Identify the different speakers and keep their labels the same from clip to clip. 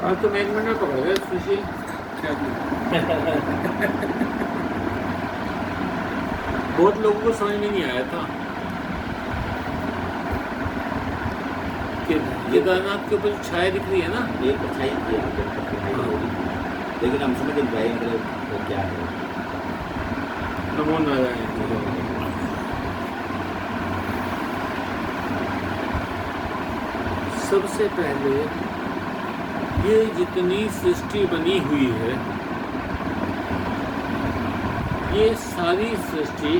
Speaker 1: आज तो मैं 1 मिनट में पकड़ गया सुशील। बहुत लोगों को समझ में नहीं आया था कि केदारनाथ के ऊपर छाया दिख रही है ना,
Speaker 2: ये परछाई थी यहाँ पे परछाई होगी, लेकिन हम समझ नहीं पाए मतलब वो क्या है।
Speaker 1: नमो नारायण। सबसे पहले ये जितनी सृष्टि बनी हुई है, ये सारी सृष्टि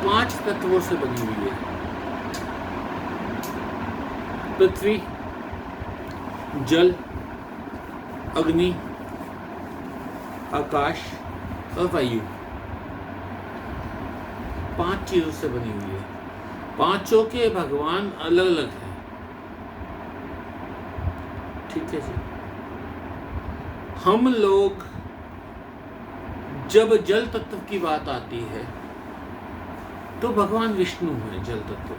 Speaker 1: 5 तत्वों से बनी हुई है। पृथ्वी, जल, अग्नि, आकाश और वायु, 5 चीजों से बनी हुई है। पांचों के भगवान अलग अलग हैं। ठीक है जी। हम लोग जब जल तत्व की बात आती है तो भगवान विष्णु हैं जल तत्व,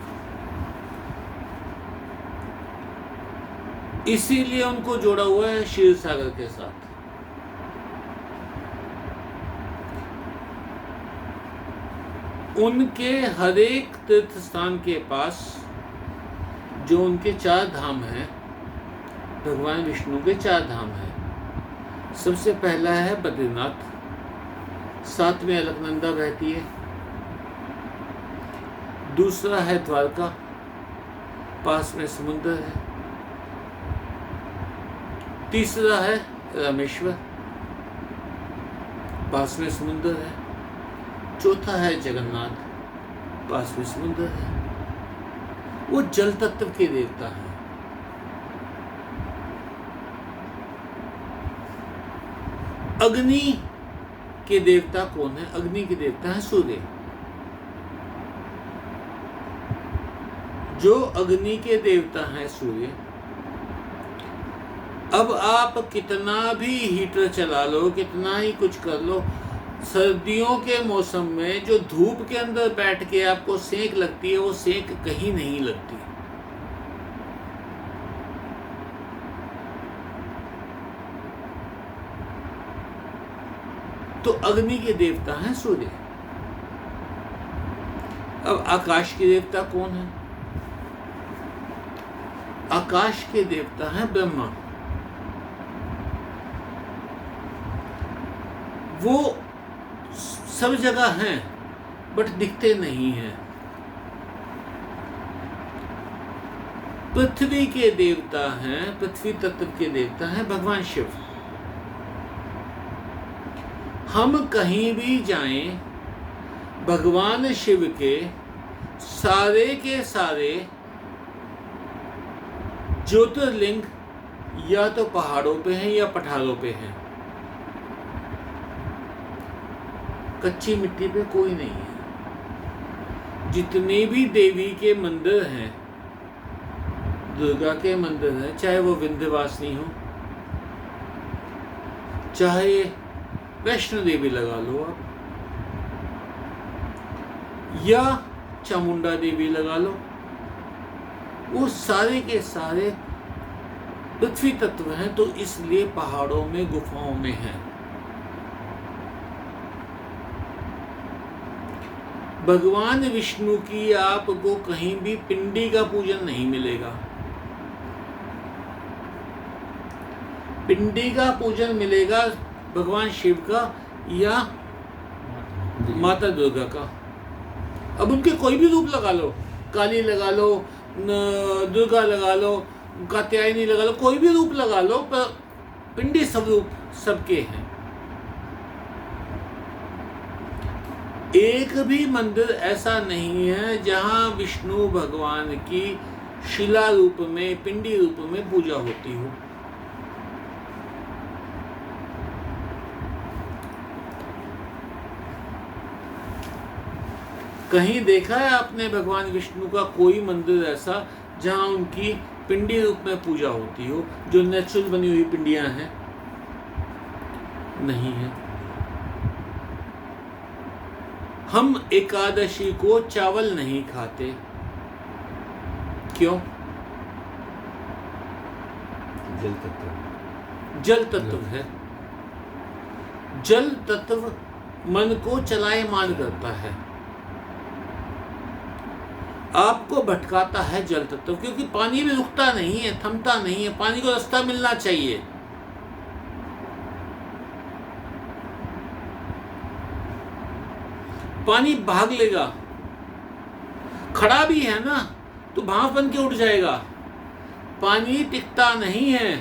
Speaker 1: इसीलिए उनको जोड़ा हुआ है क्षीर सागर के साथ। उनके हर एक तीर्थ स्थान के पास जो उनके 4 धाम हैं, भगवान विष्णु के 4 धाम हैं। सबसे पहला है बद्रीनाथ, साथ में अलकनंदा बहती है। दूसरा है द्वारका, पास में समुद्र है। तीसरा है रामेश्वर, पास में समुद्र है। चौथा है जगन्नाथ, पास में समुद्र है। वो जल तत्व के देवता हैं। अग्नि के देवता कौन है? अग्नि के देवता है सूर्य। जो अग्नि के देवता हैं सूर्य, अब आप कितना भी हीटर चला लो, कितना ही कुछ कर लो, सर्दियों के मौसम में जो धूप के अंदर बैठ के आपको सेक लगती है, वो सेक कहीं नहीं लगती। तो अग्नि के देवता हैं सूर्य। अब आकाश के देवता कौन है? आकाश के देवता हैं ब्रह्मा। वो सब जगह हैं बट दिखते नहीं हैं। पृथ्वी के देवता हैं, पृथ्वी तत्व के देवता हैं भगवान शिव। हम कहीं भी जाएं, भगवान शिव के सारे ज्योतिर्लिंग या तो पहाड़ों पे हैं या पठारों पे हैं। कच्ची मिट्टी पे कोई नहीं है। जितने भी देवी के मंदिर हैं, दुर्गा के मंदिर हैं, चाहे वो विंध्यवासिनी हो, चाहे वैष्णो देवी लगा लो आप, या चामुंडा देवी लगा लो, वो सारे के सारे पृथ्वी तत्व हैं। तो इसलिए पहाड़ों में, गुफाओं में हैं। भगवान विष्णु की आपको कहीं भी पिंडी का पूजन नहीं मिलेगा। पिंडी का पूजन मिलेगा भगवान शिव का या माता दुर्गा का। अब उनके कोई भी रूप लगा लो, काली लगा लो, दुर्गा लगा लो, कात्यायनी लगा लो, कोई भी रूप लगा लो, पर पिंडी स्वरूप सबके हैं। एक भी मंदिर ऐसा नहीं है जहां विष्णु भगवान की शिला रूप में, पिंडी रूप में पूजा होती हो। कहीं देखा है आपने भगवान विष्णु का कोई मंदिर ऐसा जहां उनकी पिंडी रूप में पूजा होती हो, जो नेचुरल बनी हुई पिंडियां हैं? नहीं है। हम एकादशी को चावल नहीं खाते, क्यों?
Speaker 2: जल तत्व।
Speaker 1: जल तत्व है। जल तत्व मन को चलायमान करता है, आपको भटकाता है जल तत्व, क्योंकि पानी भी रुकता नहीं है, थमता नहीं है, पानी को रास्ता मिलना चाहिए। पानी भाग लेगा, खड़ा भी है ना तो भाप बन के उठ जाएगा। पानी टिकता नहीं है।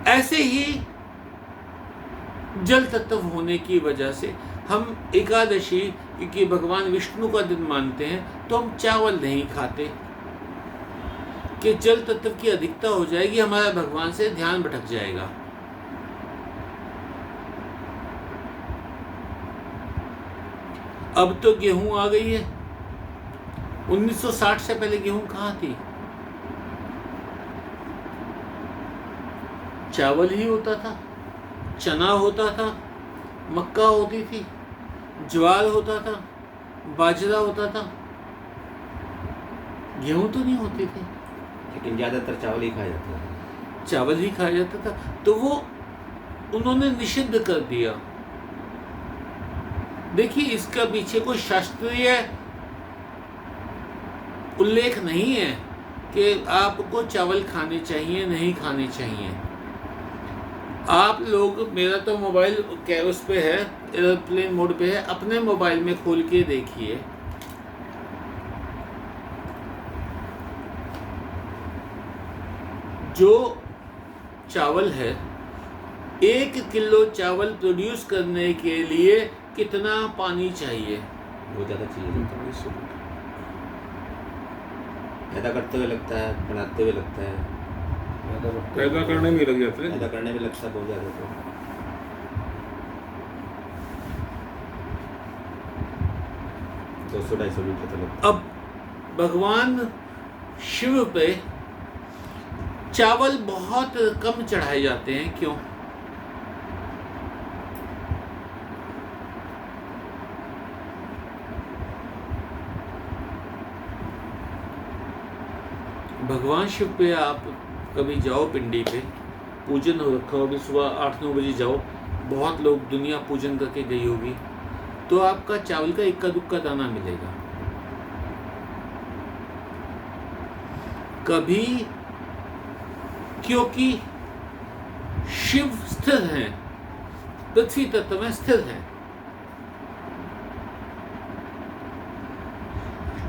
Speaker 1: ऐसे ही जल तत्व होने की वजह से हम एकादशी, क्योंकि भगवान विष्णु का दिन मानते हैं, तो हम चावल नहीं खाते कि जल तत्व की अधिकता हो जाएगी, हमारा भगवान से ध्यान भटक जाएगा। अब तो गेहूं आ गई है। 1960 से पहले गेहूं कहाँ थी? चावल ही होता था, चना होता था, मक्का होती थी, ज्वार होता था, बाजरा होता था, गेहूं तो नहीं होती थी।
Speaker 2: लेकिन ज्यादातर चावल ही खाया जाता है।
Speaker 1: चावल ही खाया जाता था, तो वो उन्होंने निषिद्ध कर दिया। देखिए, इसका पीछे कोई शास्त्रीय उल्लेख नहीं है कि आपको चावल खाने चाहिए नहीं खाने चाहिए। आप लोग, मेरा तो मोबाइल उस पे है, एयरप्लेन मोड पे है, अपने मोबाइल में खोल के देखिए। जो चावल है, 1 किलो चावल प्रोड्यूस करने के लिए कितना पानी चाहिए?
Speaker 2: वो ज़्यादा चाहिए। पैदा करते हुए लगता है, बनाते हुए लगता है,
Speaker 3: पैदा करने में लग जाते हैं।
Speaker 2: पैदा करने में लगता है बहुत ज़्यादा। तो 200-250 लीटर तो लगता है।
Speaker 1: अब भगवान शिव पे चावल बहुत कम चढ़ाए जाते हैं, क्यों? भगवान शिव पे आप कभी जाओ, पिंडी पे पूजन हो रखा हो, अभी सुबह 8-9 बजे जाओ, बहुत लोग दुनिया पूजन करके गई होगी, तो आपका चावल का इक्का दुक्का दाना मिलेगा। कभी, क्योंकि शिव स्थिर हैं, पृथ्वी तत्व में स्थिर हैं।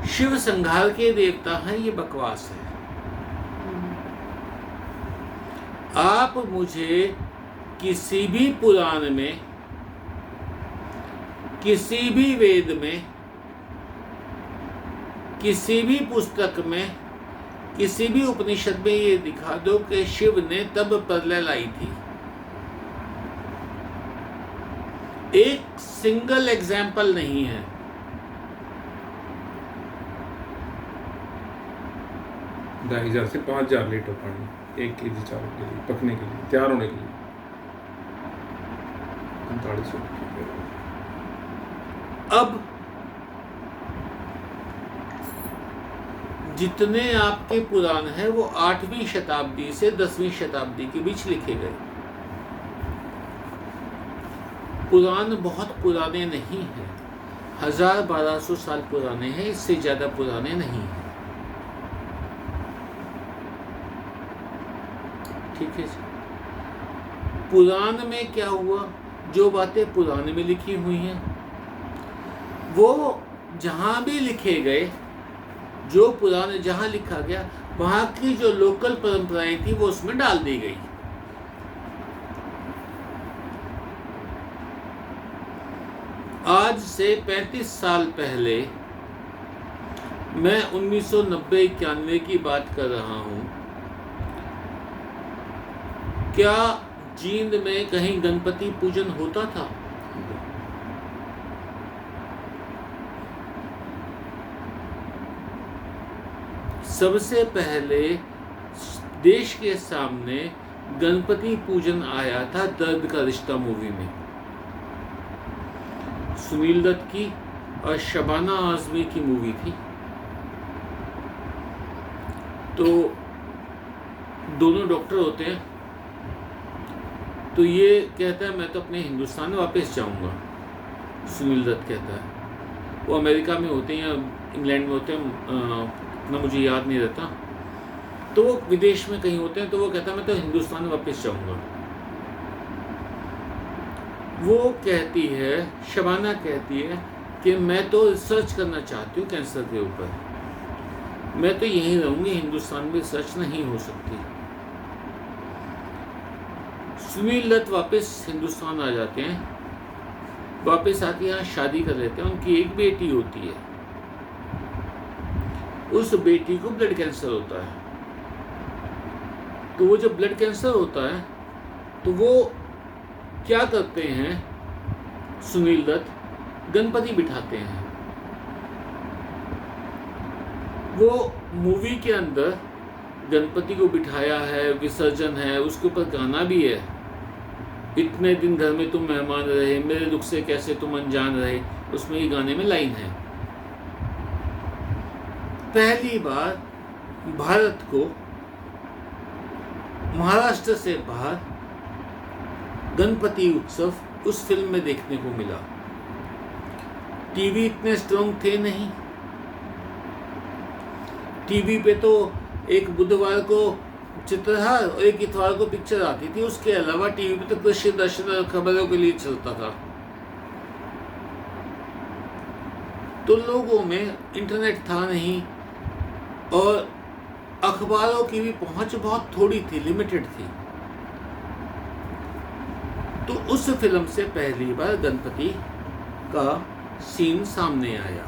Speaker 1: शिव संहार के देवता हैं, ये बकवास है। आप मुझे किसी भी पुराण में, किसी भी वेद में, किसी भी पुस्तक में, किसी भी उपनिषद में ये दिखा दो कि शिव ने तब प्रलय लाई थी। एक सिंगल एग्जाम्पल नहीं है।
Speaker 3: ढाई हजार से 5,000 लीटर पानी 1 केजी चावल के लिए, पकने के लिए, तैयार होने के लिए 4500।
Speaker 1: अब जितने आपके पुराण हैं वो 8वीं शताब्दी से 10वीं शताब्दी के बीच लिखे गए। पुराण बहुत पुराने नहीं हैं, 1000-1200 साल पुराने हैं, इससे ज्यादा पुराने नहीं हैं। ठीक है। पुराण में क्या हुआ? जो बातें पुराण में लिखी हुई हैं वो जहाँ भी लिखे गए, जो पुराण जहाँ लिखा गया, वहाँ की जो लोकल परंपराएं थी वो उसमें डाल दी गई। आज से 35 साल पहले, मैं 1990-91 की बात कर रहा हूँ, क्या जींद में कहीं गणपति पूजन होता था? सबसे पहले देश के सामने गणपति पूजन आया था दर्द का रिश्ता मूवी में, सुनील दत्त की और शबाना आजमी की मूवी थी। तो दोनों डॉक्टर होते हैं। तो ये कहता है मैं तो अपने हिंदुस्तान वापस जाऊंगा, सुनील दत्त कहता है। वो अमेरिका में होते हैं या इंग्लैंड में होते हैं, इतना मुझे याद नहीं रहता। तो वो विदेश में कहीं होते हैं। तो वो कहता है मैं तो हिंदुस्तान वापस जाऊंगा। वो कहती है, शबाना कहती है कि मैं तो रिसर्च करना चाहती हूँ कैंसर के ऊपर, मैं तो यहीं रहूंगी, हिंदुस्तान में रिसर्च नहीं हो सकती। सुनील दत्त वापस हिंदुस्तान आ जाते हैं। वापस आके यहाँ शादी कर लेते हैं। उनकी एक बेटी होती है। उस बेटी को ब्लड कैंसर होता है। तो वो जब ब्लड कैंसर होता है तो वो क्या करते हैं, सुनील दत्त गणपति बिठाते हैं। वो मूवी के अंदर गणपति को बिठाया है, विसर्जन है, उसके ऊपर गाना भी है, इतने दिन घर में तुम मेहमान रहे, मेरे दुख से कैसे तुम अनजान रहे। उसमें ये गाने में लाइन है। पहली बार भारत को महाराष्ट्र से बाहर गणपति उत्सव उस फिल्म में देखने को मिला। टीवी इतने स्ट्रॉन्ग थे नहीं। टीवी पे तो एक बुधवार को चित्रहार और एक इतवार को पिक्चर आती थी। उसके अलावा टीवी पे तो कृषि दर्शन और खबरों के लिए चलता था। तो लोगों में इंटरनेट था नहीं और अखबारों की भी पहुंच बहुत थोड़ी थी, लिमिटेड थी। तो उस फिल्म से पहली बार गणपति का सीन सामने आया।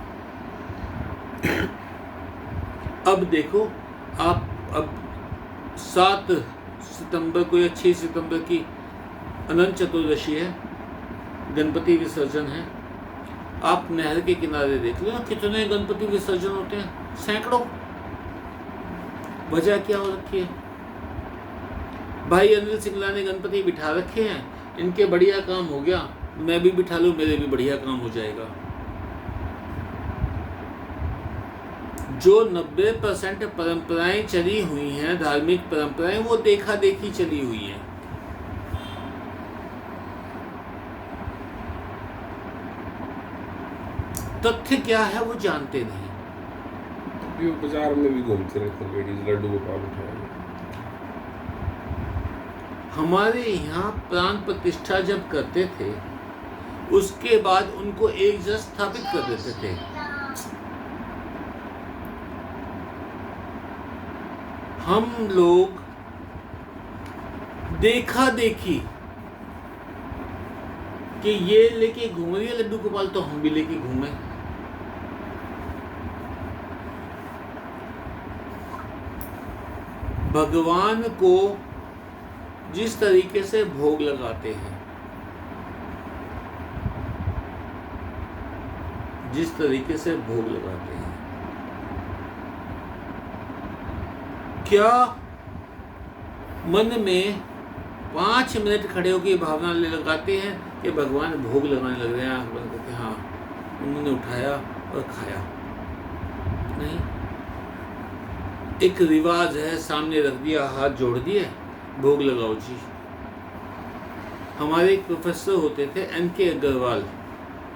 Speaker 1: अब देखो आप, अब 7 सितंबर को या 6 सितंबर की अनंत चतुर्दशी है, गणपति विसर्जन है। आप नहर के किनारे देख लो कितने गणपति विसर्जन होते हैं, सैकड़ों। वजह क्या हो रखी है? भाई अनिल सिंगला ने गणपति बिठा रखे हैं, इनके बढ़िया काम हो गया, मैं भी बिठा लूं, मेरे भी बढ़िया काम हो जाएगा। जो 90% परंपराएं चली हुई हैं, धार्मिक परंपराएं, वो देखा देखी चली हुई हैं। तथ्य क्या है वो जानते नहीं।
Speaker 3: ये बाजार में भी घूमते रहते हैं लेडीज, लड्डू गोपाल उठाए।
Speaker 1: हमारे यहाँ प्राण प्रतिष्ठा जब करते थे उसके बाद उनको एक जगह स्थापित कर देते थे। हम लोग देखा देखी कि ये लेके घूम रही है लड्डू गोपाल, तो हम भी लेके घूमे। भगवान को जिस तरीके से भोग लगाते हैं, जिस तरीके से भोग लगाते हैं, क्या मन में 5 मिनट खड़े होकर भावना ले लगाते हैं कि भगवान भोग लगाने लग रहे हैं, आंख बंद करके, हाँ उन्होंने उठाया और खाया? नहीं। एक रिवाज है, सामने रख दिया, हाथ जोड़ दिए, भोग लगाओ जी। हमारे एक प्रोफेसर होते थे NK अग्रवाल,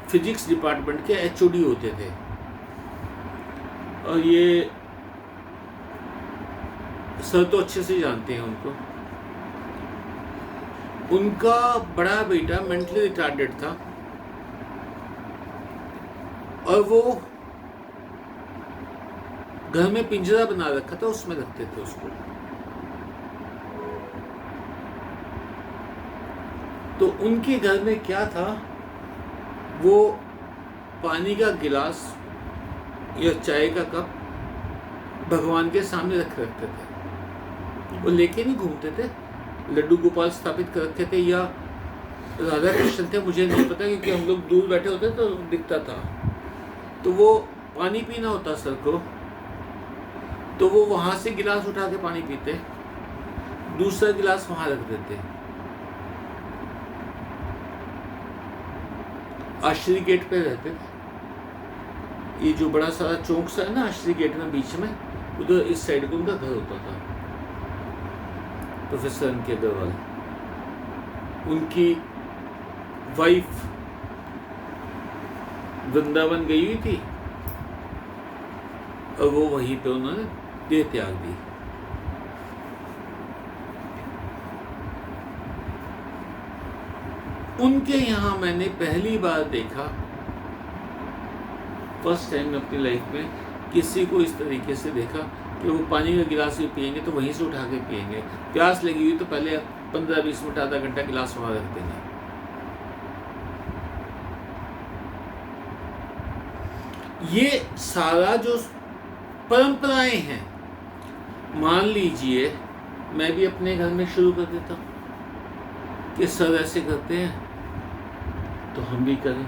Speaker 1: फिजिक्स डिपार्टमेंट के HOD होते थे। और ये सर तो अच्छे से जानते हैं उनको। उनका बड़ा बेटा मेंटली रिटार्डेड था और वो घर में पिंजरा बना रखा था, उसमें रखते थे उसको। तो उनके घर में क्या था, वो पानी का गिलास या चाय का कप भगवान के सामने रखते थे। वो लेके नहीं घूमते थे। लड्डू गोपाल स्थापित कर रखे थे या राधा कृष्ण थे, मुझे नहीं पता, क्योंकि हम लोग दूर बैठे होते तो दिखता था। तो वो पानी पीना होता सर को, तो वो वहां से गिलास उठा के पानी पीते, दूसरा गिलास वहां रख देते। आश्री गेट पे रहते थे। ये जो बड़ा सारा चौक सा है ना आश्री गेट में बीच में, उधर इस साइड को उनका घर होता था, प्रोफेसर एन.के. अग्रवाल। उनकी वाइफ वृंदावन गई हुई थी और वो वहीं पे उन्होंने देह त्याग दी। उनके यहाँ मैंने पहली बार देखा, फर्स्ट टाइम अपनी लाइफ में किसी को इस तरीके से देखा कि वो पानी का गिलास भी पिएंगे तो वहीं से उठा के पिएंगे। प्यास लगी हुई तो पहले 15-20 मिनट आधा घंटा गिलास वहां रख देंगे। ये सारा जो परंपराएं हैं, मान लीजिए मैं भी अपने घर में शुरू कर देता हूं कि सर ऐसे करते हैं तो हम भी करें।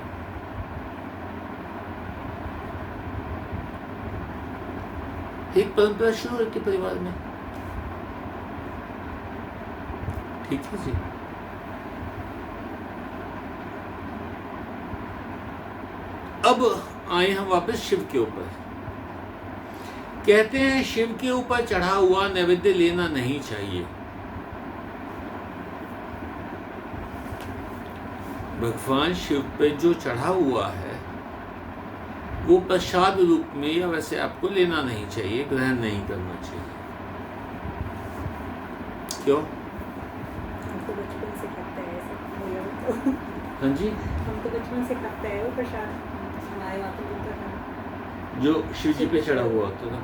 Speaker 1: एक परंपरा शुरू रखी परिवार में, ठीक है जी। अब आए हम वापस शिव के ऊपर। कहते हैं शिव के ऊपर चढ़ा हुआ नैवेद्य लेना नहीं चाहिए। भगवान शिव पे जो चढ़ा हुआ है वो प्रसाद रूप में या वैसे आपको लेना नहीं चाहिए, ग्रहण नहीं करना चाहिए। क्यों?
Speaker 4: हम तो बचपन से खाते हैं ऐसे बोला तो।
Speaker 1: हाँ जी,
Speaker 4: हम तो बचपन से खाते हैं वो प्रसाद, हमारे वहाँ तो मिलता था
Speaker 1: जो शिव जी पे चढ़ा हुआ होता था।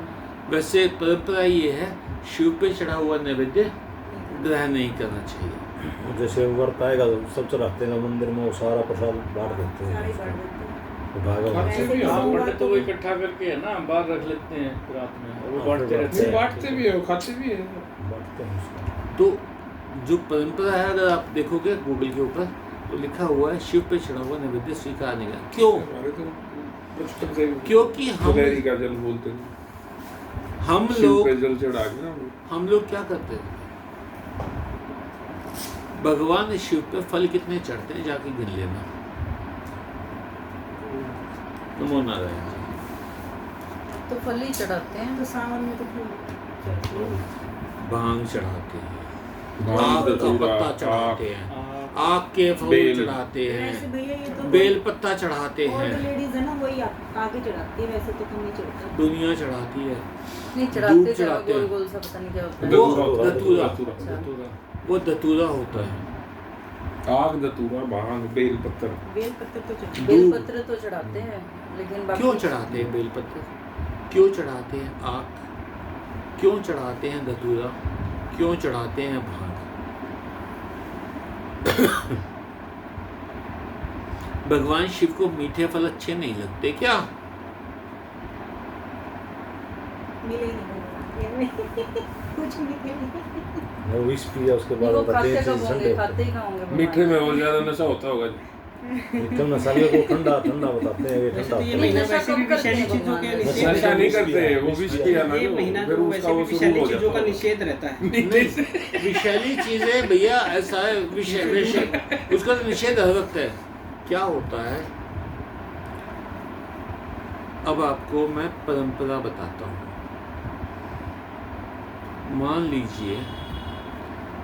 Speaker 1: वैसे परंपरा ये है, शिव पे चढ़ा हुआ नैवेद्य ग्रहण नहीं करना चाहिए।
Speaker 5: जैसे व्रत आएगा सब चढ़ाते हैं मंदिर में, वो सारा प्रसाद बांट देते
Speaker 4: सारे
Speaker 5: हैं।
Speaker 4: बांट देते हैं।
Speaker 5: भागा
Speaker 3: खाते भी
Speaker 4: हाँ,
Speaker 3: हो,
Speaker 4: बड़े
Speaker 6: तो वो इकट्ठा करके है ना बाहर रख लेते हैं रात में, और वो
Speaker 5: हाँ,
Speaker 6: बांटते
Speaker 5: फिर
Speaker 6: रहते हैं।
Speaker 3: बांटते भी है, खाते भी है।
Speaker 5: बांटते हैं उसको।
Speaker 1: तो जो परंपरा है, अगर आप देखोगे गूगल के ऊपर तो लिखा हुआ है शिव पे चढ़ा हुआ नैवेद्य स्वीकार नहीं है। क्यों?
Speaker 3: हमारे तो बचपन से ही
Speaker 1: क्योंकि
Speaker 3: गिलहरी का जल बोलते थे।
Speaker 1: हम
Speaker 3: शिव पे
Speaker 1: लोग
Speaker 3: जल चढ़ा के ना
Speaker 1: हम लोग क्या करते हैं, भगवान शिव पे फल कितने चढ़ते हैं जाके गिन लेना। नमो नारायण जी।
Speaker 7: तो फल ही चढ़ाते हैं।
Speaker 4: तो सावन में तो फूल
Speaker 1: भांग चढ़ाते हैं,
Speaker 3: भांग,
Speaker 1: आग का
Speaker 3: धतूरा,
Speaker 1: पत्ता चढ़ाते हैं, आग के फूल
Speaker 3: बेल।
Speaker 1: चढ़ाते
Speaker 4: वैसे
Speaker 1: हैं,
Speaker 4: भैया ये तो
Speaker 1: बेल पत्ता चढ़ाते
Speaker 4: ओल्ड
Speaker 1: हैं,
Speaker 4: लेडीज है ना वही आगे चढ़ाती है, वैसे तो कम नहीं चढ़ती।
Speaker 1: दुनिया चढ़ाती है,
Speaker 7: नहीं
Speaker 1: दूध
Speaker 7: चढ़ाते
Speaker 1: चढ़ाते
Speaker 7: गोल
Speaker 1: हैं।
Speaker 7: गोल सा पता नहीं क्या होता है।
Speaker 1: वो
Speaker 3: धतूरा,
Speaker 1: धतूरा,
Speaker 3: धतूरा।
Speaker 1: धतूरा, वो धतूरा होता है।
Speaker 3: आग, धतूरा, भांग, बेल पत्तर।
Speaker 4: बेल पत्तर तो चढ़ती
Speaker 7: बेलपत्र तो चढ़ाते हैं, लेकिन बाकी
Speaker 1: क्यों चढ़ाते हैं बेलपत्र? क्यों चढ़ाते हैं आग? क्यों चढ़ाते हैं धतूरा? क्यों चढ़ाते हैं भांग? भगवान शिव को मीठे फल अच्छे नहीं लगते क्या?
Speaker 4: मिले ही नहीं भगवान कुछ मिले नहीं।
Speaker 5: वो विष पिया उसके बाद
Speaker 7: वो
Speaker 5: होता
Speaker 7: खाते
Speaker 5: है
Speaker 7: कब होंगे,
Speaker 5: ठंडे।
Speaker 7: खाते ही कहाँ होंगे भगवान।
Speaker 3: मीठे में वो ज्यादा नशा होता होगा।
Speaker 5: मीठे में नशा को ठंडा ठंडा बताते हैं, ये ठंडा
Speaker 7: ये
Speaker 5: होता है।
Speaker 7: महीना
Speaker 6: वैसे
Speaker 7: वैसे
Speaker 6: भी
Speaker 7: भी करते
Speaker 6: विषैली
Speaker 7: हैं
Speaker 6: चीजों के
Speaker 7: भगवान।
Speaker 6: निषेध
Speaker 3: नशा नहीं करते हैं, वो विष पिया ना
Speaker 6: ये
Speaker 3: जो,
Speaker 6: महीना
Speaker 3: फिर
Speaker 6: तो
Speaker 3: उसका
Speaker 6: वैसे
Speaker 3: वो
Speaker 6: भी
Speaker 3: शुरू
Speaker 6: विषैली
Speaker 3: हो
Speaker 6: चीजों का
Speaker 3: जाता है।
Speaker 6: निषेध रहता है।
Speaker 1: नहीं, विषैली चीजें भैया ऐसा है, विषय उसका तो निषेध हर वक्त है। क्या होता है, अब आपको मैं परंपरा बताता हूँ। मान लीजिए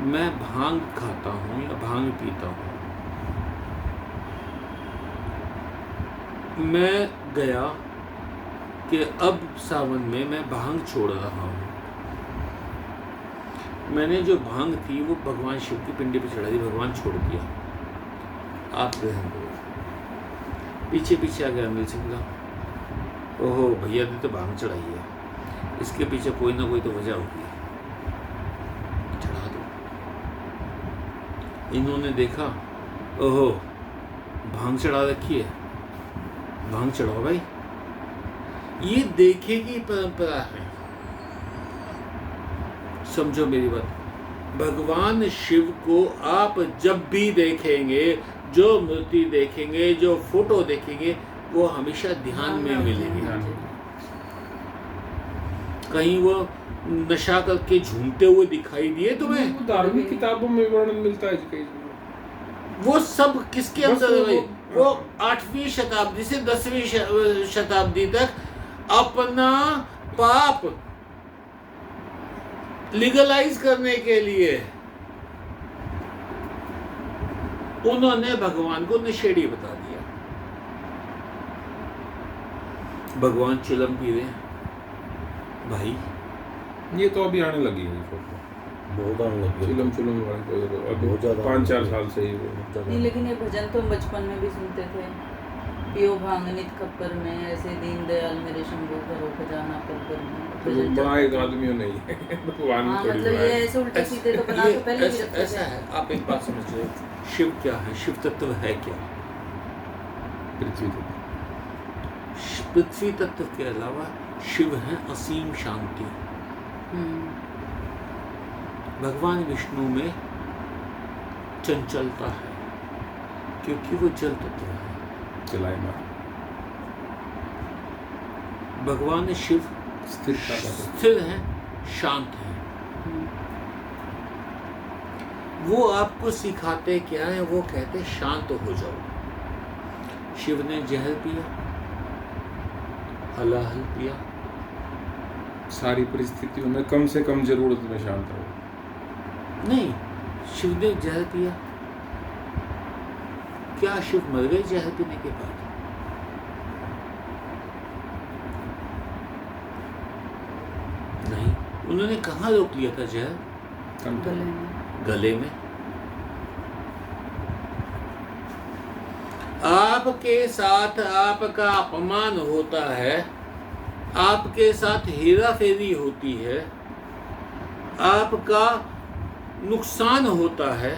Speaker 1: मैं भांग खाता हूँ या भांग पीता हूँ, मैं गया कि अब सावन में मैं भांग छोड़ रहा हूँ। मैंने जो भांग थी वो भगवान शिव की पिंडी पे चढ़ा दी, भगवान छोड़ दिया, आप ग्रहण करो। पीछे पीछे आ गया अनिल सिंह का, ओहो भैया ने तो भांग चढ़ाई है, इसके पीछे कोई ना कोई तो वजह होगी, चढ़ा दो। इन्होंने देखा, ओहो भांग चढ़ा रखी है, भांग चढ़ाओ भाई। ये देखे की परंपरा है, समझो मेरी बात। भगवान शिव को आप जब भी देखेंगे, जो मूर्ति देखेंगे, जो फोटो देखेंगे, वो हमेशा ध्यान में मिलेंगे। कहीं वो नशा करके झूमते हुए दिखाई दिए तुम्हें?
Speaker 3: वो धार्मिक किताबों में वर्णन मिलता है कई जगह।
Speaker 1: वो सब किसके
Speaker 3: बस
Speaker 1: अंदर है भाई?
Speaker 3: वो
Speaker 1: 8वीं शताब्दी से 10वीं शताब्दी तक अपना पाप लीगलाइज करने के लिए उन्होंने भगवान को नशेड़ी बता दिया। भगवान चिलम पी रहे हैं भाई,
Speaker 3: ये तो अभी आने लगी है फोटो,
Speaker 5: बहुत आने लगी
Speaker 3: चिलम चिलम वाली तो अभी
Speaker 5: बहुत ज़्यादा
Speaker 3: 5-4 साल से ही वो।
Speaker 7: नहीं, लेकिन ये भजन तो हम बचपन में भी सुनते थे। पियो भांग नित खप्पर में, ऐसे दीन दयाल मेरे शंभू करो खजाना पर में।
Speaker 3: तो
Speaker 7: भजन
Speaker 3: बड़ा एक
Speaker 7: चलते थे।
Speaker 3: आदमी नहीं है भगवान
Speaker 7: हाँ,
Speaker 3: थोड़ी
Speaker 7: मतलब
Speaker 3: बड़ा
Speaker 7: ये
Speaker 3: है।
Speaker 7: ऐसे उल्टे सीधे तो बना
Speaker 1: ये
Speaker 7: के पहले भी
Speaker 1: ऐसा
Speaker 7: रखते
Speaker 1: ऐसा
Speaker 7: थे।
Speaker 1: है। आप एक बात समझिए, शिव क्या है, शिव तत्व है क्या?
Speaker 3: पृथ्वी तो
Speaker 1: पृथ्वी तत्व के अलावा शिव है असीम शांति। भगवान विष्णु में चंचलता है क्योंकि वो जल तत्व है।
Speaker 3: चलाए मार
Speaker 1: भगवान शिव
Speaker 3: स्थिरता का
Speaker 1: स्थिर है, शांत है। वो आपको सिखाते क्या है? वो कहते शांत हो जाओ। शिव ने जहर पिया, हलाहल पिया,
Speaker 3: सारी परिस्थितियों में कम से कम जरूरत में शांत रहो।
Speaker 1: नहीं, शिव ने जहर पिया, क्या शिव मर गए जहर पीने के बाद? नहीं, उन्होंने कहाँ रोक लिया था जहर?
Speaker 7: गले में।
Speaker 1: गले में। आपके साथ आपका अपमान होता है, आपके साथ हेरा फेरी होती है, आपका नुकसान होता है।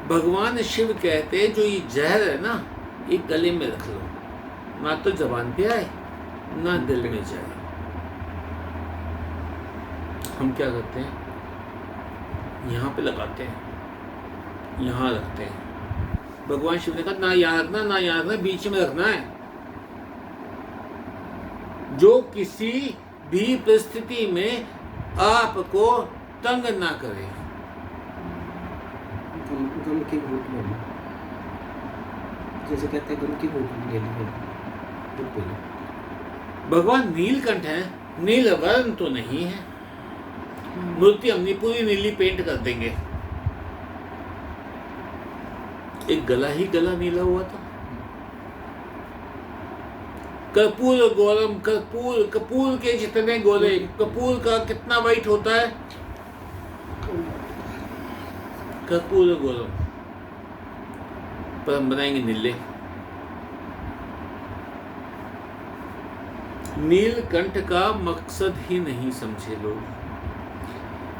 Speaker 1: भगवान शिव कहते हैं जो ये जहर है ना, ये गले में रख लो, ना तो जबान पे आए ना दिल में जाए। हम क्या करते हैं? यहाँ पे लगाते हैं, यहाँ रखते हैं। भगवान शिव ने कहा ना यहाँ रखना ना यहाँ रखना, बीच में रखना है, जो किसी भी परिस्थिति में आपको तंग ना करे।
Speaker 8: गम की घूट ले लो, जैसे कहते हैं गम की घूट ले लो।
Speaker 1: भगवान नीलकंठ है, नील वर्ण तो नहीं है। मूर्ति हमने पूरी नीली पेंट कर देंगे, एक गला ही गला नीला हुआ था। कर्पूर गौरम, कपूर के जितने गोले, कपूर का कितना वाइट होता है? कर्पूर गौरम, पर हम बनाएंगे नीले। नीलकंठ का मकसद ही नहीं समझे लोग।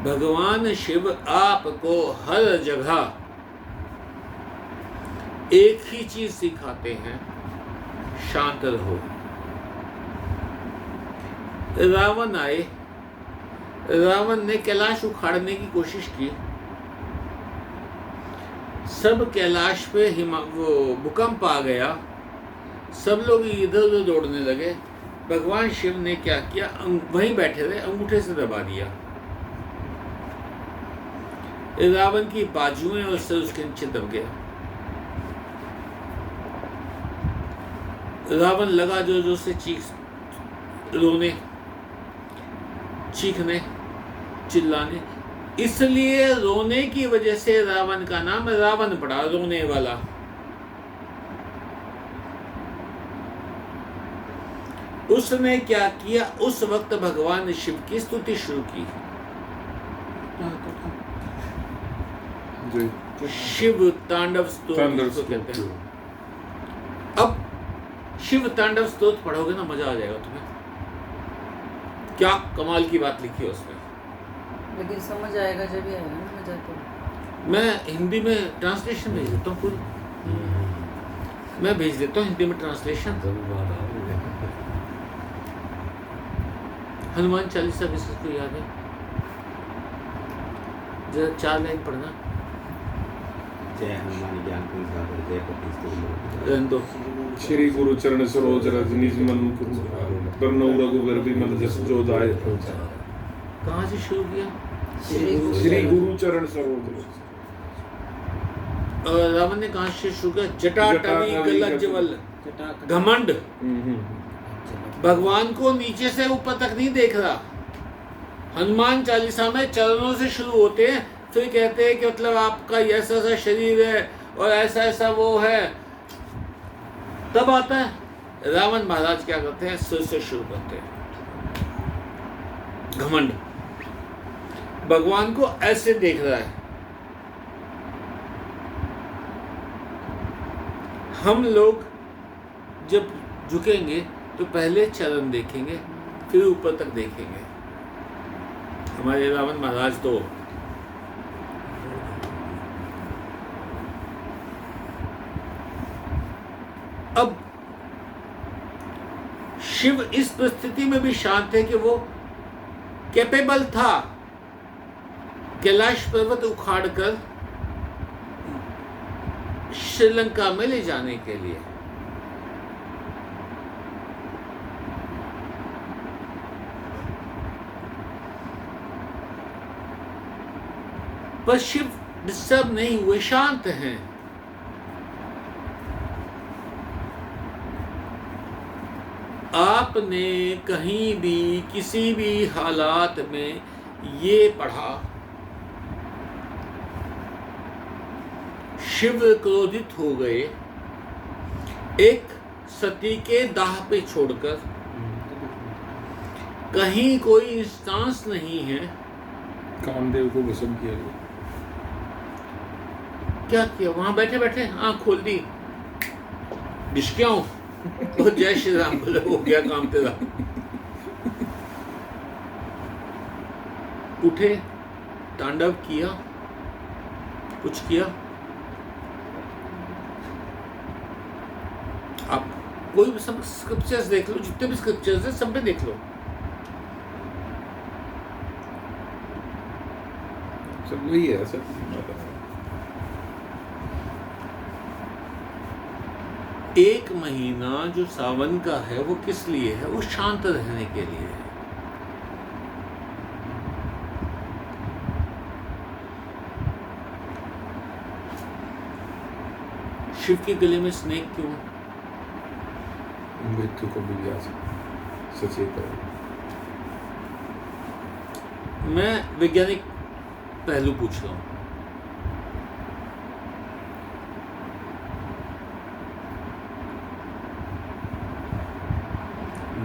Speaker 1: भगवान शिव आपको हर जगह एक ही चीज सिखाते हैं, शांत रहो। रावण आए, रावण ने कैलाश उखाड़ने की कोशिश की, सब कैलाश पे वो भूकंप आ गया, सब लोग इधर उधर दौड़ने लगे। भगवान शिव ने क्या किया? वहीं बैठे रहे, अंगूठे से दबा दिया। रावण की बाजुएं और सर उसके नीचे दब गया। रावण लगा जो जो से रोने, चीखने, चिल्लाने। इसलिए रोने की वजह से रावण का नाम रावण पड़ा, रोने वाला। उसने क्या किया? उस वक्त भगवान शिव की स्तुति शुरू की। शिव तांडव स्तोत्र इसको कहते हैं। अब शिव तांडव स्तोत्र पढ़ोगे ना, मजा आ जाएगा तुम्हें। क्या कमाल की बात लिखी है उसमें।
Speaker 7: लेकिन समझ आएगा जब ही आएगा ना मजा तो।
Speaker 1: मैं हिंदी में ट्रांसलेशन भेज देता हूँ पूरी, मैं भेज देता हूँ हिंदी में ट्रांसलेशन। हनुमान चालीसा किसको याद है? जरा 4 लाइन पढ़ना।
Speaker 2: जय हनुमान ज्ञान गुण सागर जय कपीस
Speaker 1: रहने दो।
Speaker 3: श्री गुरु चरण सरोज रज निज मन मुकुर बरनौ रघुबर बिमल जस जो दाय।
Speaker 1: कहाँ से शुरू किया?
Speaker 3: श्री गुरु चरण सरोज रज।
Speaker 1: रावण ने कहाँ से शुरू किया? जटाटवी गलज्जवल, घमंड। भगवान को नीचे से ऊपर तक नहीं देख रहा, हनुमान चालीसा में चरणों से शुरू होते हैं, फिर कहते हैं कि मतलब आपका ऐसा ऐसा शरीर है और ऐसा ऐसा वो है। तब आता है रावण महाराज क्या करते हैं, सिर से शुरू करते हैं। घमंड, भगवान को ऐसे देख रहा है। हम लोग जब झुकेंगे तो पहले चरण देखेंगे, फिर ऊपर तक देखेंगे। हमारे रावण महाराज तो अब शिव इस परिस्थिति में भी शांत है कि वो कैपेबल था कैलाश पर्वत उखाड़कर श्रीलंका में ले जाने के लिए। पर शिव डिस्टर्ब नहीं हुए, शांत हैं। आपने कहीं भी किसी भी हालात में ये पढ़ा, शिव क्रोधित हो गए एक सती के दाह पे छोड़कर। कहीं कोई इंस्टांस नहीं है।
Speaker 3: कामदेव को भस्म किया गया।
Speaker 1: क्या किया? वहां बैठे बैठे आंख खोल दी, डिशक्याओं और जय श्री राम बोले, हो गया काम तेरा। उठे, तांडव किया, कुछ किया। आप कोई भी सब स्क्रिप्चर्स देख लो, जितने भी स्क्रिप्चर्स हैं सब में देख लो।
Speaker 3: सब वही है, सब
Speaker 1: एक महीना जो सावन का है वो किस लिए है? वो शांत रहने के लिए है। शिव के गले में स्नेक क्यों?
Speaker 3: मृत्यु को भी जा सचेत है।
Speaker 1: मैं वैज्ञानिक पहलू पूछ रहा हूं।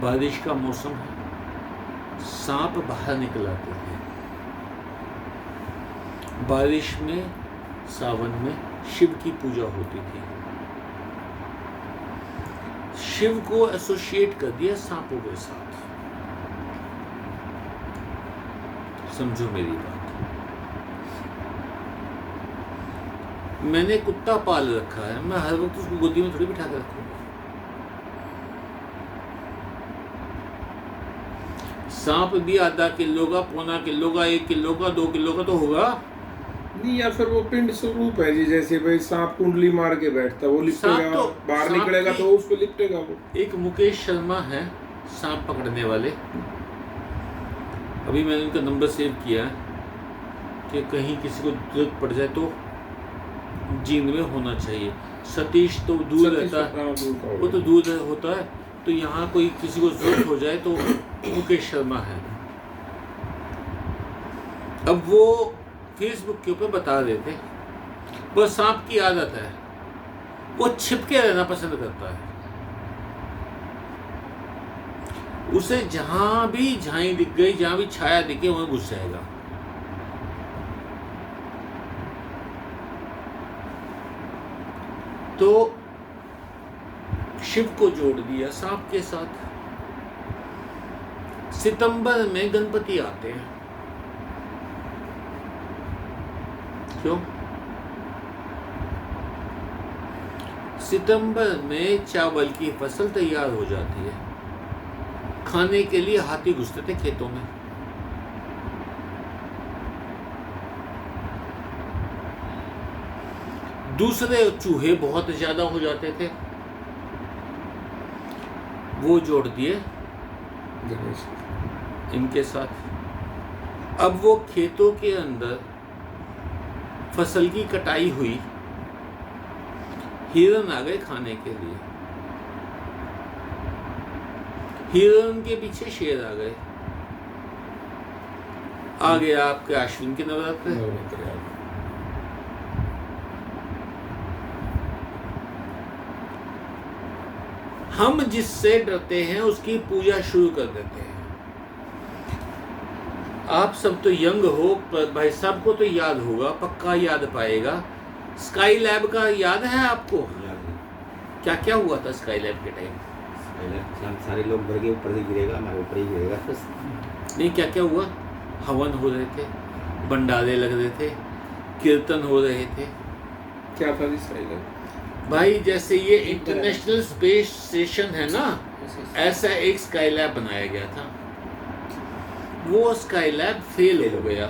Speaker 1: बारिश का मौसम है, सांप बाहर निकल आते हैं। बारिश में, सावन में शिव की पूजा होती थी। शिव को एसोसिएट कर दिया सांपों के साथ। समझो मेरी बात। मैंने कुत्ता पाल रखा है, मैं हर वक्त उसको गोदी में थोड़ी बिठा कर रखूंगा। सांप भी आधा किलो का, पौना किलो का, 1 किलो का, 2 किलो का तो होगा
Speaker 3: नहीं, या फिर वो पिंड स्वरूप है जी। जैसे भाई सांप कुंडली मार के बैठता, वो लिपटेगा,
Speaker 1: तो
Speaker 3: बाहर
Speaker 1: सांप
Speaker 3: निकलेगा तो उसको लिपटेगा वो।
Speaker 1: एक मुकेश शर्मा है सांप पकड़ने वाले, अभी मैंने उनका नंबर सेव किया है कि कहीं किसी को जरूरत पड़ जाए तो जींद में होना चाहिए। सतीश तो दूर रहता है, वो तो दूर होता है, तो यहाँ कोई किसी को जरूरत हो जाए तो मुकेश शर्मा है। अब वो फेसबुक के ऊपर बता देते, वो सांप की आदत है, वो छिपके रहना पसंद करता है। उसे जहां भी झाई दिख गई, जहां भी छाया दिखे, वहां घुस जाएगा। तो शिव को जोड़ दिया सांप के साथ। सितंबर में गणपति आते हैं। क्यों? सितंबर में चावल की फसल तैयार हो जाती है। खाने के लिए हाथी घुसते थे खेतों में। दूसरे चूहे बहुत ज्यादा हो जाते थे, वो जोड़ दिए इनके साथ। अब वो खेतों के अंदर फसल की कटाई हुई, हिरन आ गए खाने के लिए। हिरन के पीछे शेर आ गए। आ गया आपके आश्विन के नवरात्र।
Speaker 3: नवरात्र आ गए।
Speaker 1: हम जिससे डरते हैं उसकी पूजा शुरू कर देते हैं। आप सब तो यंग हो, पर भाई साहब को तो याद होगा, पक्का याद पाएगा। स्काई लैब का याद है आपको?
Speaker 2: याद है।
Speaker 1: क्या क्या हुआ था स्काई लैब के टाइम?
Speaker 2: पहले सारे लोग भर के ऊपर से गिरेगा, हमारे ऊपर ही गिरेगा।
Speaker 1: नहीं, क्या क्या हुआ? हवन हो रहे थे, भंडारे लग रहे थे, कीर्तन हो रहे थे।
Speaker 3: क्या था जिस स्टाइल है?
Speaker 1: भाई जैसे ये इंटरनेशनल स्पेस स्टेशन है ना, ऐसा एक स्काई लैब बनाया गया था। वो स्काई लैब फेल हो गया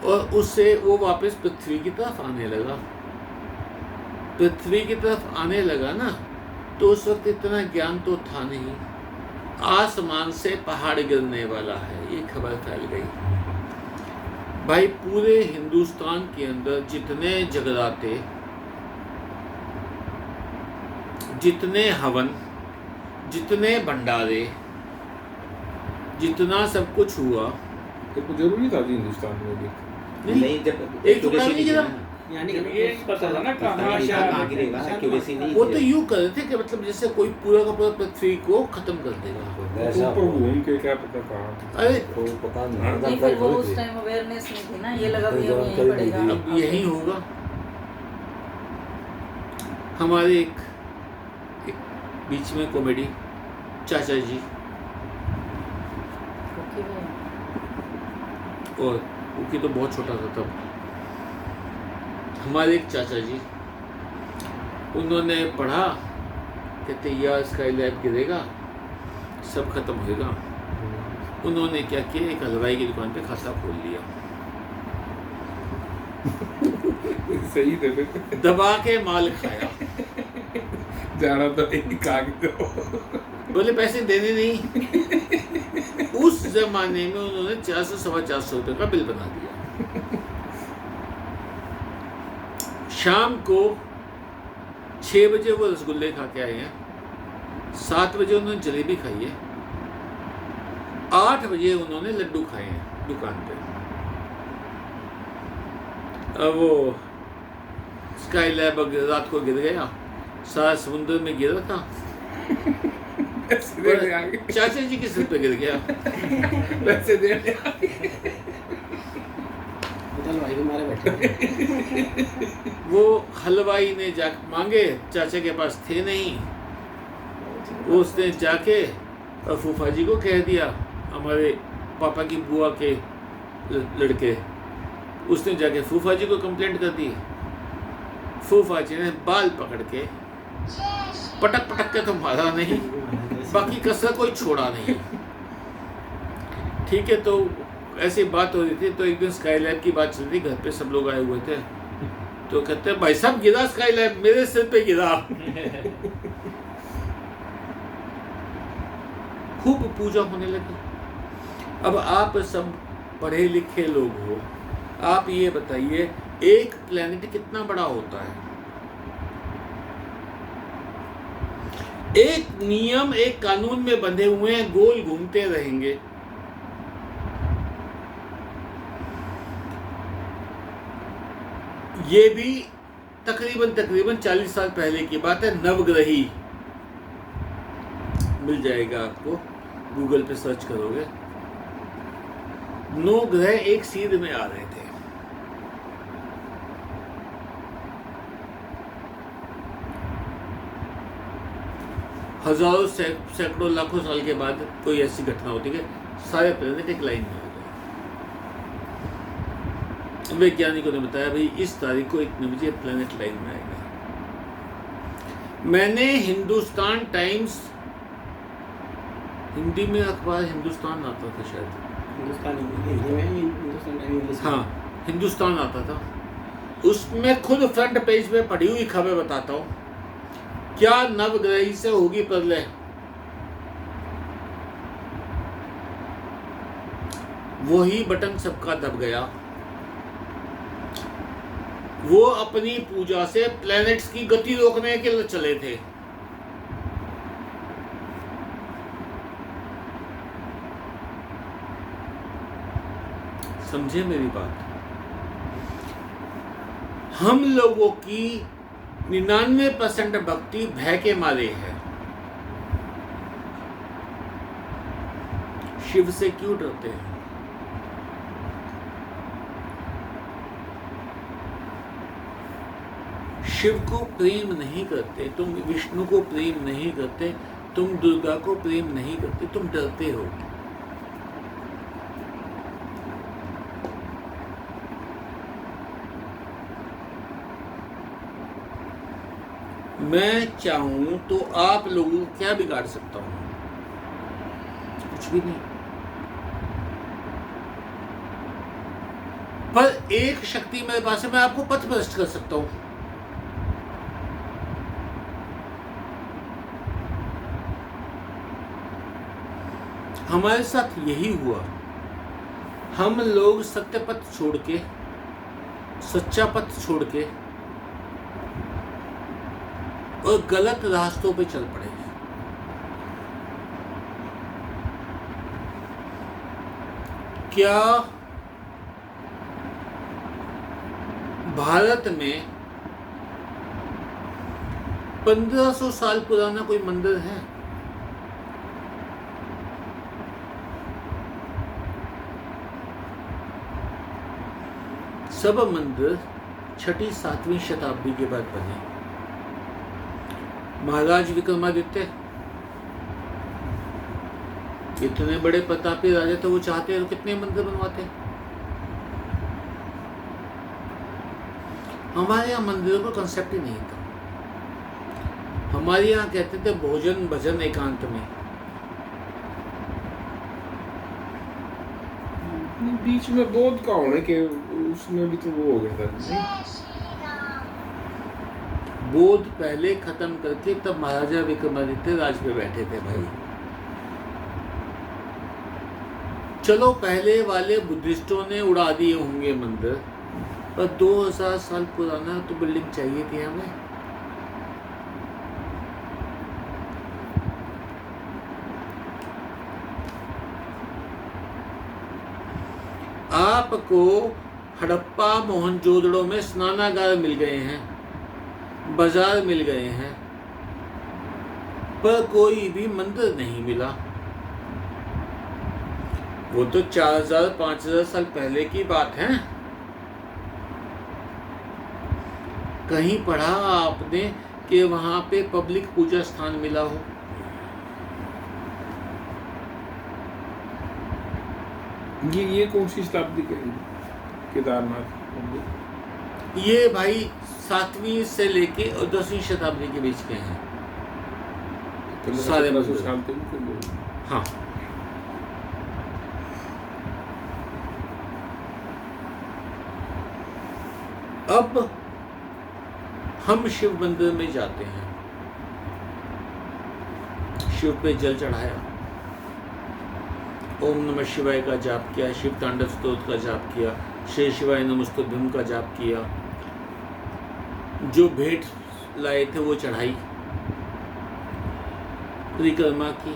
Speaker 1: और उससे वो वापस पृथ्वी की तरफ आने लगा। पृथ्वी की तरफ आने लगा ना, तो उस वक्त इतना ज्ञान तो था नहीं। आसमान से पहाड़ गिरने वाला है, ये खबर फैल गई। भाई पूरे हिंदुस्तान के अंदर जितने जगराते, जितने हवन, जितने भंडारे, जितना सब कुछ हुआ,
Speaker 3: तो कुछ जरूरी था जी हिंदुस्तान में भी।
Speaker 2: नहीं, जब
Speaker 1: एक टुकड़ा नहीं गिरा।
Speaker 8: यानी
Speaker 6: जब ये नहीं पता था ना कहाँ
Speaker 2: कहाँ
Speaker 6: क्या
Speaker 2: गिरेगा, एक्यूरेसी नहीं
Speaker 1: वो तो
Speaker 2: गिरेगा।
Speaker 1: यूं कर रहे थे कि मतलब जैसे कोई पूरा का पूरा पृथ्वी को खत्म कर देगा।
Speaker 5: ऐसा
Speaker 3: ऊपर घूम के क्या पता कहाँ।
Speaker 1: अरे
Speaker 5: तो पता
Speaker 7: नहीं,
Speaker 5: नहीं
Speaker 7: फिर वो
Speaker 5: थोड़ी
Speaker 7: उस
Speaker 5: थी।
Speaker 7: टाइम अवेयरनेस नहीं थी ना, ये लगा
Speaker 5: कोई
Speaker 7: भी अब यहीं
Speaker 5: जानकारी नहीं
Speaker 7: पड़ेगा।
Speaker 5: थी।
Speaker 1: अब यही होगा। हमारे एक बीच में कॉमेडी चाचा जी,
Speaker 7: ओके भैया।
Speaker 1: और उनकी तो बहुत छोटा था तब, हमारे एक चाचा जी, उन्होंने पढ़ा, कहते यार स्काई लैब गिरेगा, सब खत्म होएगा। उन्होंने क्या किया, एक हलवाई की दुकान पे खाता खोल लिया,
Speaker 3: सही थे फिर।
Speaker 1: दबा के माल खाया।
Speaker 3: जाना तो एक कागज दो।
Speaker 1: बोले पैसे देने नहीं। उस जमाने में उन्होंने 400 सवा 400 रुपये का बिल बना दिया। शाम को 6 बजे वो रसगुल्ले खा के आए हैं, 7 बजे उन्होंने जलेबी खाई है, 8 बजे उन्होंने लड्डू खाए हैं दुकान पे। अब वो स्काई लैब रात को गिर गया, सारा समुद्र में गिरा था,
Speaker 3: पैसे देने आ गए।
Speaker 1: चाचा जी के सिर पे गिर गया।
Speaker 3: पैसे देने आ गए।
Speaker 8: होटल भाई के मारे बैठे।
Speaker 1: वो हलवाई ने जा मांगे, चाचा के पास थे नहीं, वो उसने जाके और फूफा जी को कह दिया, हमारे पापा की बुआ के लड़के, उसने जाके फूफा जी को कंप्लेंट कर दी। फूफा जी ने बाल पकड़ के पटक पटक के तो मारा नहीं, बाकी कसर कोई छोड़ा नहीं। ठीक है, तो ऐसी बात हो रही थी, तो एक दिन स्काई लैब की बात चल रही, घर पे सब लोग आए हुए थे, तो कहते हैं भाई साहब गिरा स्काई लैब, मेरे सिर पे गिरा। खूब पूजा होने लगी। अब आप सब पढ़े लिखे लोग हो, आप ये बताइए एक प्लेनेट कितना बड़ा होता है? एक नियम, एक कानून में बंधे हुए हैं, गोल घूमते रहेंगे। ये भी तकरीबन 40 साल पहले की बात है। नवग्रही मिल जाएगा आपको, गूगल पे सर्च करोगे, 9 ग्रह एक सीध में आ रहे थे। हजारों सैकड़ों लाखों साल के बाद कोई ऐसी घटना होती है कि सारे प्लेनेट एक लाइन में आ गए। वैज्ञानिकों ने बताया भाई इस तारीख को इतने बजे प्लेनेट लाइन में आएगा। मैंने हिंदुस्तान टाइम्स, हिंदी में अखबार हिंदुस्तान आता था शायद, हाँ हिंदुस्तान आता था, उसमें खुद फ्रंट पेज पे पढ़ी हुई खबर बताता हूँ, क्या नवग्रही से होगी प्रलय। वही बटन सबका दब गया। वो अपनी पूजा से प्लैनेट्स की गति रोकने के लिए चले थे। समझे मेरी बात। हम लोगों की 99% भक्ति भय के मारे है। शिव से क्यों डरते हैं? शिव को प्रेम नहीं करते, तुम विष्णु को प्रेम नहीं करते, तुम दुर्गा को प्रेम नहीं करते, तुम डरते हो। मैं चाहूं तो आप लोगों को क्या बिगाड़ सकता हूं? कुछ भी नहीं। पर एक शक्ति मेरे पास है, मैं आपको पथ भ्रष्ट कर सकता हूं। हमारे साथ यही हुआ। हम लोग सत्य पथ छोड़ के, सच्चा पथ छोड़ के और गलत रास्तों पे चल पड़े। क्या भारत में 1500 साल पुराना कोई मंदिर है? सब मंदिर 6ठी 7वीं शताब्दी के बाद बने। महाराज विक्रमादित्य इतने बड़े प्रतापी राजा थे, वो चाहते तो कितने मंदिर बनवाते। हमारे यहाँ मंदिरों का कंसेप्ट ही नहीं था। हमारे यहाँ कहते थे भोजन भजन एकांत में।
Speaker 3: बीच में बौद्ध का होने के उसमें भी तो वो हो गया था।
Speaker 1: बौद्ध पहले खत्म करके तब महाराजा विक्रमादित्य राज पे बैठे थे भाई। चलो पहले वाले बुद्धिस्टों ने उड़ा दिए होंगे मंदिर, पर 2000 साल पुराना तो बिल्डिंग चाहिए थी हमें। आपको हड़प्पा मोहनजोदड़ो में स्नानागार मिल गए हैं, बाजार मिल गए हैं, पर कोई भी मंदिर नहीं मिला। वो तो 4000-5000 साल पहले की बात है। कहीं पढ़ा आपने कि वहां पे पब्लिक पूजा स्थान मिला हो?
Speaker 3: ये कौन सी शताब्दी के केदारनाथ?
Speaker 1: ये भाई 7वीं से लेके और 10वीं शताब्दी के बीच के हैं सारे मंदिर।
Speaker 3: साल तक।
Speaker 1: हाँ, अब हम शिव मंदिर में जाते हैं, शिव पे जल चढ़ाया, ओम नमः शिवाय का जाप किया, शिव तांडव स्तोत्र का जाप किया, श्री शिवाय नमस्तुभ्यम का जाप किया, जो भेंट लाए थे वो चढ़ाई, परिक्रमा की,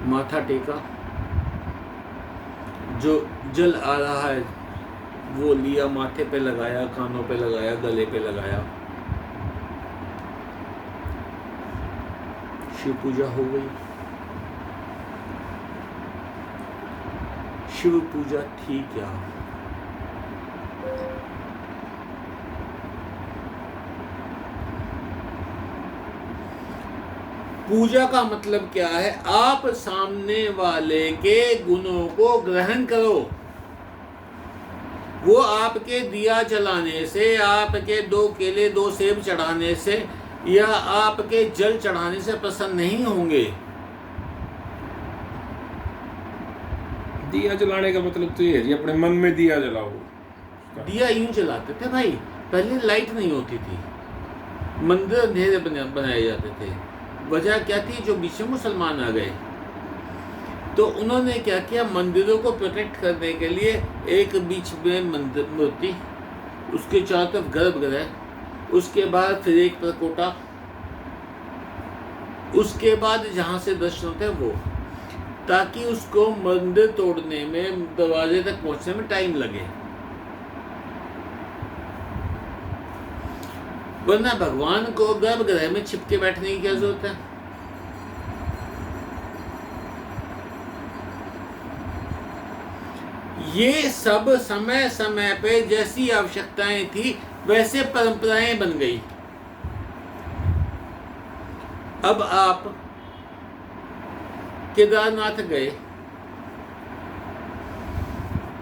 Speaker 1: माथा टेका, जो जल आ रहा है वो लिया, माथे पे लगाया, कानों पे लगाया, गले पे लगाया, शिव पूजा हो गई। शिव पूजा थी क्या? पूजा का मतलब क्या है? आप सामने वाले के गुणों को ग्रहण करो। वो आपके दिया जलाने से, आपके 2 केले 2 सेब चढ़ाने से या आपके जल चढ़ाने से प्रसन्न नहीं होंगे।
Speaker 3: दिया जलाने का मतलब तो ये है जी, अपने मन में दिया जलाओ।
Speaker 1: दिया यूं जलाते थे भाई, पहले लाइट नहीं होती थी, मंदिर अंधेरे बनाए जाते थे। वजह क्या थी? जो बीच में मुसलमान आ गए तो उन्होंने क्या किया, मंदिरों को प्रोटेक्ट करने के लिए एक बीच में मंदिर मूर्ति, उसके चारों तरफ गर्भगृह, उसके बाद फिर एक प्रकोटा, उसके बाद जहाँ से दर्शन होते हैं वो। ताकि उसको मंदिर तोड़ने में, दरवाजे तक पहुंचने में टाइम लगे। वरना भगवान को गर्भगृह में छिपके बैठने की क्या जरूरत है? ये सब समय समय पे जैसी आवश्यकताएं थी वैसे परंपराएं बन गई। अब आप केदारनाथ गए,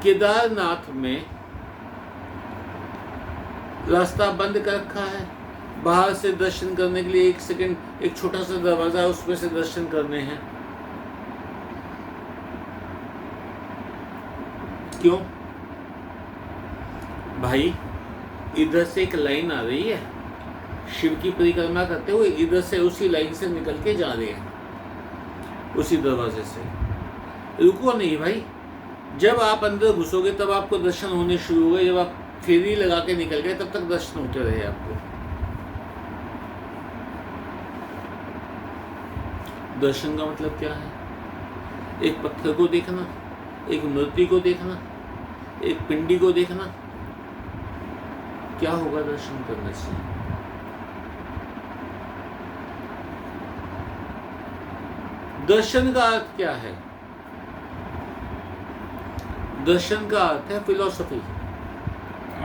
Speaker 1: केदारनाथ में रास्ता बंद कर रखा है, बाहर से दर्शन करने के लिए 1 सेकंड, एक छोटा सा दरवाजा, उसमें से दर्शन करने हैं। क्यों भाई? इधर से एक लाइन आ रही है, शिव की परिक्रमा करते हुए इधर से उसी लाइन से निकल के जा रहे हैं, उसी दरवाजे से। रुको नहीं भाई, जब आप अंदर घुसोगे तब आपको दर्शन होने शुरू हो गए। जब आप फेरी लगा के निकल गए तब तक दर्शन होते रहे आपको। दर्शन का मतलब क्या है? एक पत्थर को देखना, एक मूर्ति को देखना, एक पिंडी को देखना। क्या होगा दर्शन करने से? दर्शन का अर्थ क्या है? दर्शन का अर्थ है फिलॉसफी।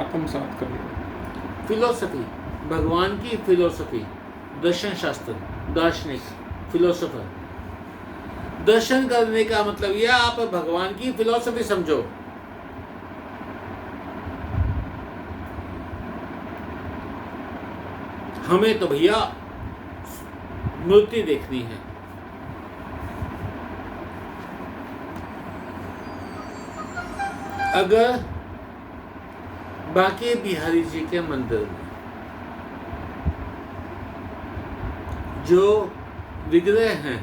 Speaker 3: आत्मसात कर लिया।
Speaker 1: फिलॉसफी, भगवान की फिलॉसफी, दर्शन शास्त्र, दार्शनिक, फिलोसोफर। दर्शन करने का मतलब यह आप भगवान की फिलॉसफी समझो। हमें तो भैया मूर्ति देखनी है। अगर बांके बिहारी जी के मंदिर में जो विग्रह हैं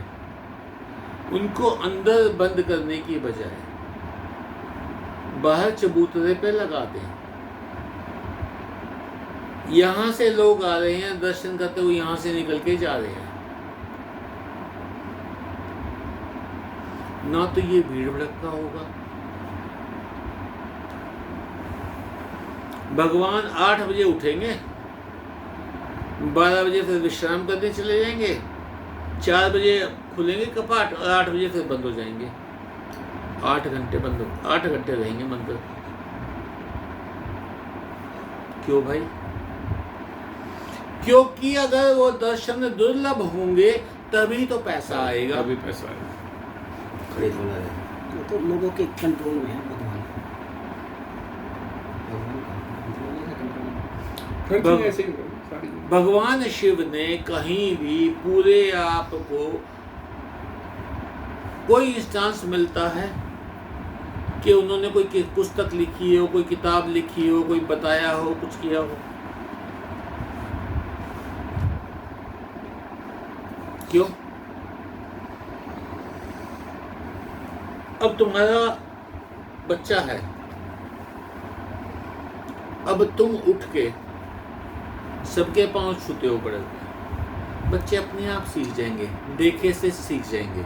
Speaker 1: उनको अंदर बंद करने की बजाय बाहर चबूतरे पे लगा दें, यहां से लोग आ रहे हैं दर्शन करते हुए, यहां से निकल के जा रहे हैं, ना तो ये भीड़ भड़का होगा। भगवान 8 बजे उठेंगे, 12 बजे फिर विश्राम करने चले जाएंगे, 4 बजे खुलेंगे कपाट और 8 बजे फिर बंद हो जाएंगे। 8 घंटे बंद, 8 घंटे रहेंगे मंदिर। क्यों भाई? क्योंकि अगर वो दर्शन दुर्लभ होंगे तभी तो पैसा आएगा।
Speaker 3: अभी पैसा है।
Speaker 2: खरीद होना है।
Speaker 8: वो तो लोगों के कंट्रोल में है भगवान। भगवान का कंट्रोल में।
Speaker 3: हर चीज़ ऐसे ही है, सारी
Speaker 1: भगवान शिव ने कहीं भी पूरे आप को कोई इंस्टांस मिलता है कि उन्होंने कोई पुस्तक लिखी हो, कोई किताब लिखी हो, कोई बताया हो, कुछ किया हो? क्यों? अब तुम्हारा बच्चा है, अब तुम उठ के सबके पांव छूते हो पड़े, बच्चे अपने आप सीख जाएंगे, देखे से सीख जाएंगे।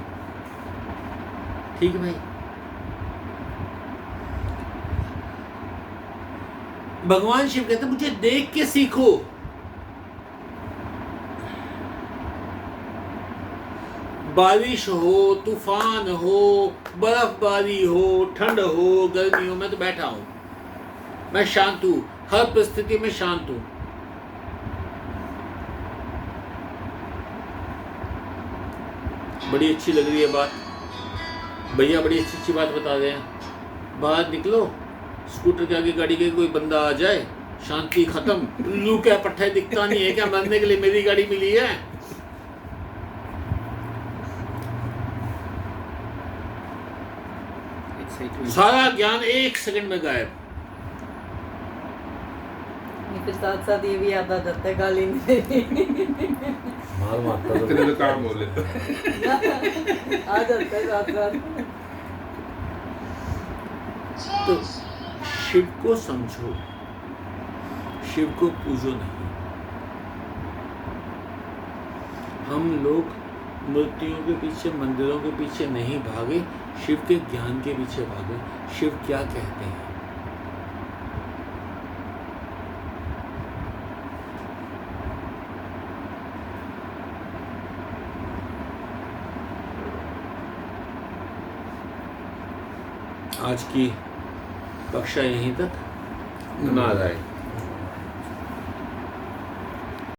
Speaker 1: ठीक भाई? भगवान शिव कहते मुझे देख के सीखो। बारिश हो, तूफान हो, बर्फबारी हो, ठंड हो, गर्मी हो, मैं तो बैठा हूं, मैं शांत हूं, हर परिस्थिति में शांत हूं। बड़ी अच्छी लग रही है बात भैया, बड़ी अच्छी अच्छी बात बता रहे हैं। बाहर निकलो, स्कूटर के आगे गाड़ी के कोई बंदा आ जाए, शांति खत्म। उल्लू क्या पट्टा दिखता नहीं है क्या? मरने के लिए मेरी गाड़ी मिली है। सारा ज्ञान 1 सेकंड में गायब।
Speaker 7: फिर साथ साथ ये भी याद आ जाता है गाली नहीं देनी।
Speaker 5: मार मारता तो
Speaker 3: इतने तो काम हो लेते
Speaker 7: आ जाता है साथ साथ।
Speaker 1: तो शिव को समझो, शिव को पूजो नहीं। हम लोग मूर्तियों के पीछे, मंदिरों के पीछे नहीं भागे, शिव के ज्ञान के पीछे भागे। शिव क्या कहते हैं? आज की कक्षा यहीं तक।
Speaker 3: नमाज आए।